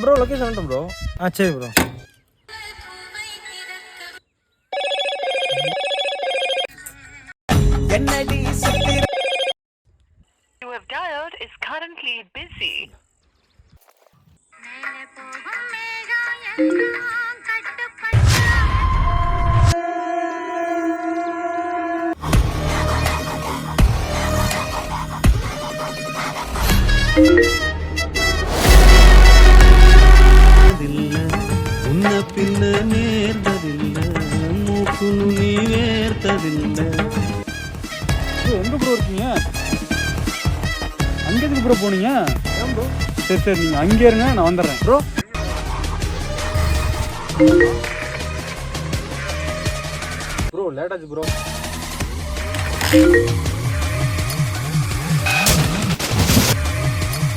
Bro location வந்துட்டோம் bro. சரி bro. You have dialed is currently busy. உன்ன பின்ன நேர்ந்ததில்லை மூக்கு நுனி வேர்த்ததில்லை. எங்க ப்ரோ இருக்கீங்க? அங்கே எதுக்கு ப்ரோ போனீங்க? ஏன் ப்ரோ? சரி நீங்கள் அங்கே இருங்க, நான் வந்துடுறேன் ப்ரோ. ப்ரோ லேட் ஆச்சு ப்ரோ.